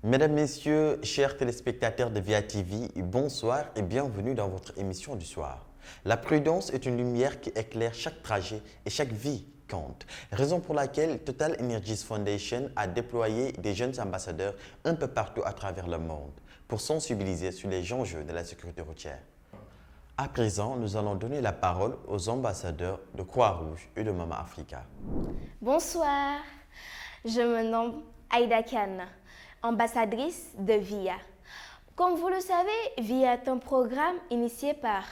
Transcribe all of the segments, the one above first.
Mesdames, Messieurs, chers téléspectateurs de VIA TV, bonsoir et bienvenue dans votre émission du soir. La prudence est une lumière qui éclaire chaque trajet et chaque vie compte. Raison pour laquelle Total Energies Foundation a déployé des jeunes ambassadeurs un peu partout à travers le monde pour sensibiliser sur les enjeux de la sécurité routière. À présent, nous allons donner la parole aux ambassadeurs de Croix-Rouge et de Mama Africa. Bonsoir, je me nomme Aïda Khan, ambassadrice de VIA. Comme vous le savez, VIA est un programme initié par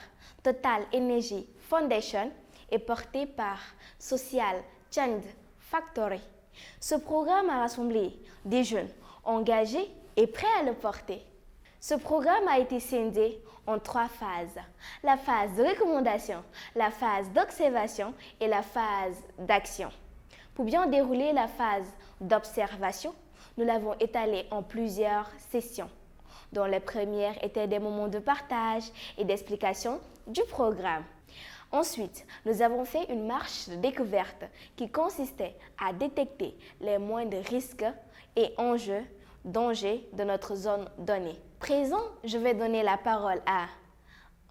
Total Energy Foundation et porté par Social Change Factory. Ce programme a rassemblé des jeunes engagés et prêts à le porter. Ce programme a été scindé en 3 phases. La phase de recommandation, la phase d'observation et la phase d'action. Pour bien dérouler la phase d'observation, nous l'avons étalée en plusieurs sessions, dont les premières étaient des moments de partage et d'explication du programme. Ensuite, nous avons fait une marche de découverte qui consistait à détecter les moindres risques et dangers de notre zone donnée. Présent, je vais donner la parole à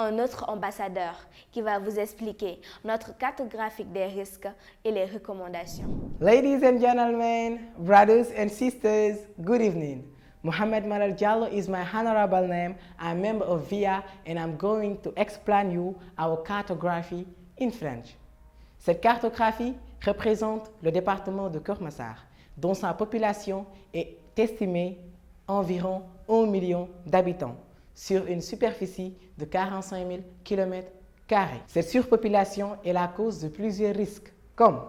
un autre ambassadeur qui va vous expliquer notre cartographie des risques et les recommandations. Ladies and gentlemen, brothers and sisters, good evening. Mohamed Malal Diallo is my honorable name. I'm a member of VIA and I'm going to explain you our cartography in French. Cette cartographie représente le département de Keur Massar, dont sa population est estimée environ 1 million d'habitants sur une superficie de 45 000 km². Cette surpopulation est la cause de plusieurs risques, comme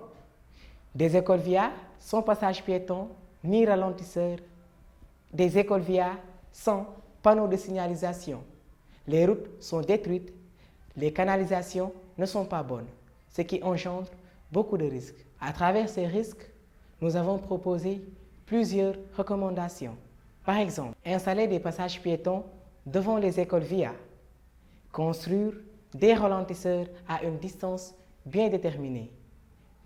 des écoles VIA sans passage piéton ni ralentisseur, des écoles VIA sans panneaux de signalisation. Les routes sont détruites, les canalisations ne sont pas bonnes, ce qui engendre beaucoup de risques. À travers ces risques, nous avons proposé plusieurs recommandations. Par exemple, installer des passages piétons devant les écoles VIA, construire des ralentisseurs à une distance bien déterminée,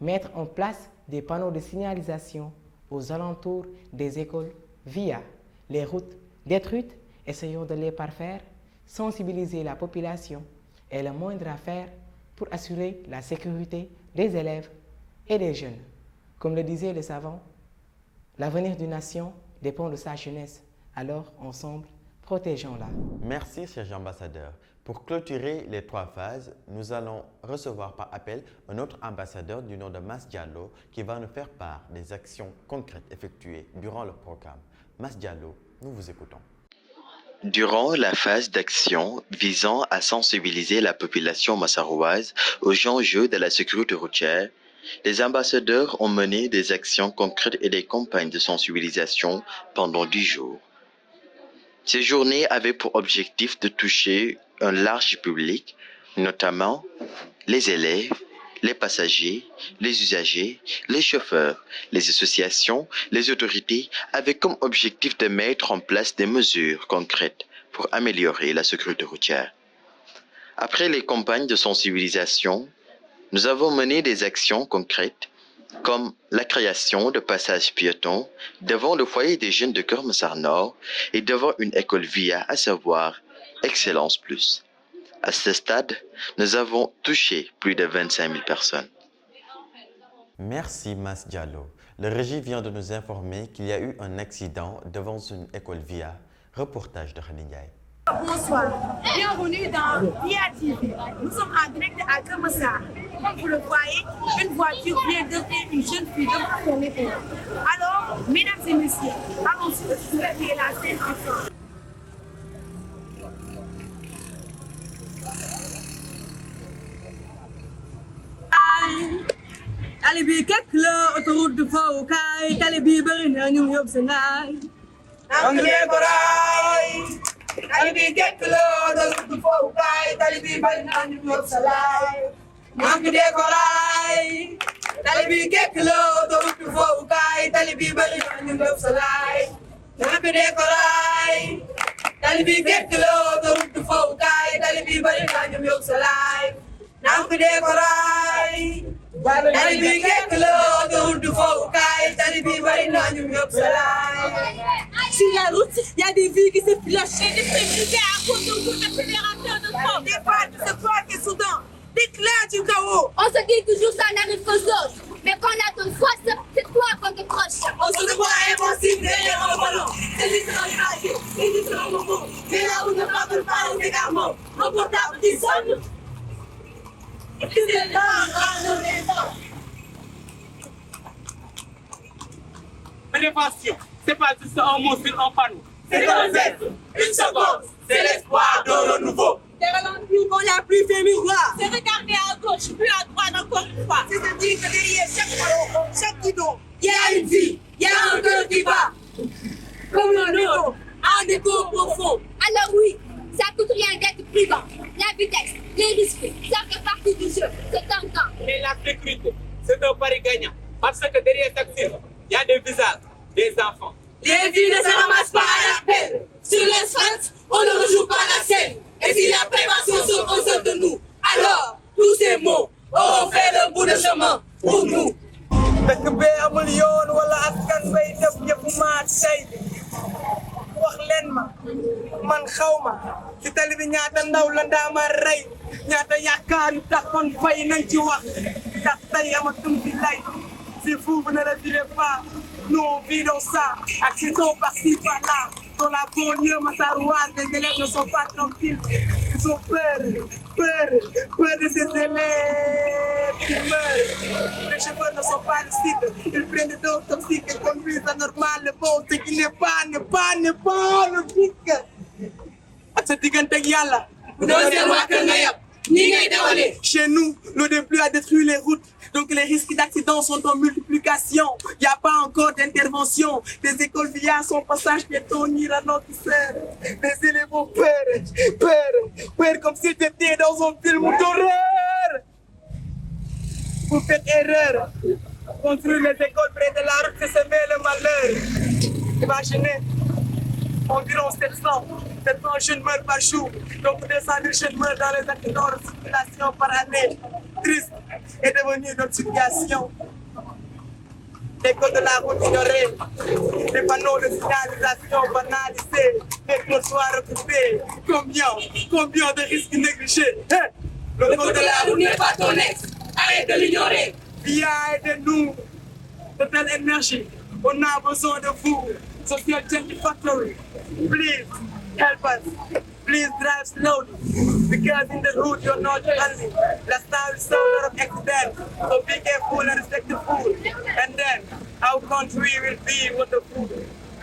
mettre en place des panneaux de signalisation aux alentours des écoles VIA, les routes détruites, essayons de les parfaire, sensibiliser la population est le moindre à faire pour assurer la sécurité des élèves et des jeunes. Comme le disait le savant, l'avenir d'une nation dépend de sa jeunesse, alors ensemble, protégeons-la. Merci, chers ambassadeurs. Pour clôturer les 3 phases, nous allons recevoir par appel un autre ambassadeur du nom de Mas Diallo qui va nous faire part des actions concrètes effectuées durant le programme. Mas Diallo, nous vous écoutons. Durant la phase d'action visant à sensibiliser la population massarouaise aux enjeux de la sécurité routière, les ambassadeurs ont mené des actions concrètes et des campagnes de sensibilisation pendant 10 jours. Ces journées avaient pour objectif de toucher un large public, notamment les élèves, les passagers, les usagers, les chauffeurs, les associations, les autorités, avec comme objectif de mettre en place des mesures concrètes pour améliorer la sécurité routière. Après les campagnes de sensibilisation, nous avons mené des actions concrètes comme la création de passages piétons devant le foyer des jeunes de Keur Massar Nord et devant une école VIA, à savoir Excellence Plus. À ce stade, nous avons touché plus de 25 000 personnes. Merci, Mas Diallo. Le régie vient de nous informer qu'il y a eu un accident devant une école VIA. Reportage de Khady Ndiaye. Bonsoir, bienvenue dans VIA TV. Nous sommes en direct à Keur Massar. Comme vous le voyez, une voiture vient de faire une jeune fille devant son école. Alors, mesdames et messieurs, allons-y de surveiller la scène ensemble. Talibi keklo autoroute de Fawkay, talibi bari na ñu yob Sénégal. Anglais koray. Talibi keklo autoroute de Fawkay, talibi bari na ñu yob Sénégal. Anglais koray. Talibi keklo autoroute de Fawkay, talibi bari na ñu yob Sénégal. Anglais koray. Talibi keklo autoroute de Fawkay, talibi bari na ñu yob Sénégal. Anglais koray. Talibi keklo autoroute de Fawkay, talibi bari na ñu yob Sénégal. Sur la route, il y a des vies qui se flushent et des préjugés à cause d'un coup d'accélérateur de trop. Des balles de ce poids et soudain, d'éclat du chaos. On se dit toujours ça n'arrive qu'aux autres. Mais quand on a ton face, c'est toi qu'on décroche. On se voit invincible derrière le volant. C'est différents tragiques, c'est différents moments. Mais là où ne parle pas aux égarements, mon portable qui sonne. C'est là, dans les temps. Élévation, c'est pas juste un mot sur un panneau. C'est un geste, une seconde, c'est l'espoir d'un renouveau. C'est ralentir quand il n'y a plus fait miroir. C'est regarder à gauche, puis à droite encore une fois. C'est se dire que derrière chaque ballon, chaque guidon, il y a une vie, il y a un cœur qui bat. Comme un eau, un écho profond. Alors oui, ça coûte rien d'être prudent. La vitesse, les risques, ça fait partie du jeu. C'est un temps. Et la sécurité, c'est un pari gagnant. Parce que derrière chaque tir, il y a des visages, des enfants. Les vies ne se ramassent pas à l'appel. Sur l'asphalte, on ne rejoue pas la scène. Et si la prévention se pose de nous, alors tous ces mots auront fait le bout de chemin pour nous. dëkk bee amul yoon wala askan bay def yëpp maa tey wax leen ma man xaw ma ci tali bi ñaata ndaw la ndaama rey ñaata yaakaar yu tax kon fay nañ ci wax ndax tey amatum ci lay si vous ne le direz pas nous on vit dans ça accident par-ci par-là dans la banlieue massarouane les élèves ne sont pas tranquilles ils ont peur de ces élèves qui meurent. Les chauffeurs ne sont pas lucides, ils prennent des doses toxiques et conduisent anormal le bon, ce qui n'est pas logique. Sa diggante ak Yàlla. Deuxième mois que nga yab, ni ngay dawale. Chez nous, l'eau de pluie a détruit les routes. Donc les risques d'accident sont en multiplication. Il n'y a pas encore d'intervention. Les écoles via son passage piéton ni ralentisseur. Les élèves ont peur comme s'ils étaient dans un film d'horreur. Vous faites erreur. Construire les écoles près de la route, c'est semer le malheur. Imaginez, environ 700 jeunes meurent par jour. Donc 200 000 jeunes meurent dans les accidents de circulation par année. Triste est devenue notre situation. Les codes de la route ignorés, les panneaux de signalisation banalisés, les trottoirs occupés. Combien de risques négligés? Le code de la route n'est pas ton ex, arrête de l'ignorer. Via, aidez-nous. Total Énergie, on a besoin de vous. Social Change Factory, please help us. Please drive slowly, because in the road you're not only. Last time we saw a lot of accidents, so be careful and respect the food. And then, our country will be wonderful.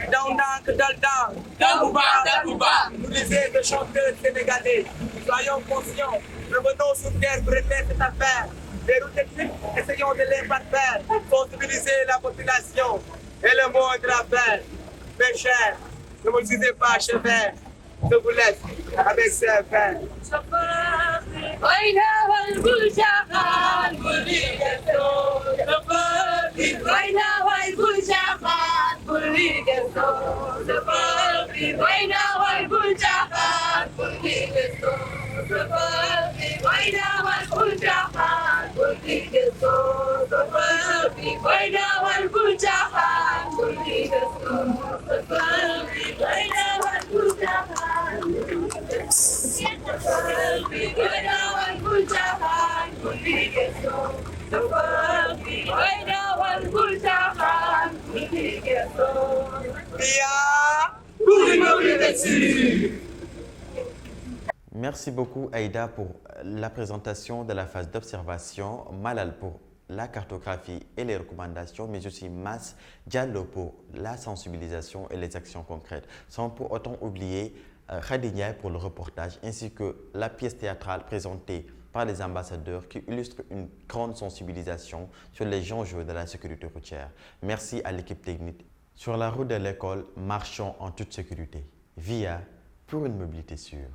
Down, que down. Dabouba. Nous disaient le chanteur sénégalais. Soyons conscients, revenons sur terre pour régler cette affaire. Les routes techniques, essayons de les parfaire, sensibiliser la population et le monde de l'affaire. Mes chers, ne me disez pas chef. Je vous laisse avec ces affaires. Merci beaucoup Aïda pour la présentation de la phase d'observation, Malal pour la cartographie et les recommandations, mais aussi Mas Diallo pour la sensibilisation et les actions concrètes, sans pour autant oublier Khady Ndiaye pour le reportage, ainsi que la pièce théâtrale présentée par les ambassadeurs qui illustre une grande sensibilisation sur les enjeux de la sécurité routière. Merci à l'équipe technique. Sur la route de l'école, marchons en toute sécurité. VIA pour une mobilité sûre.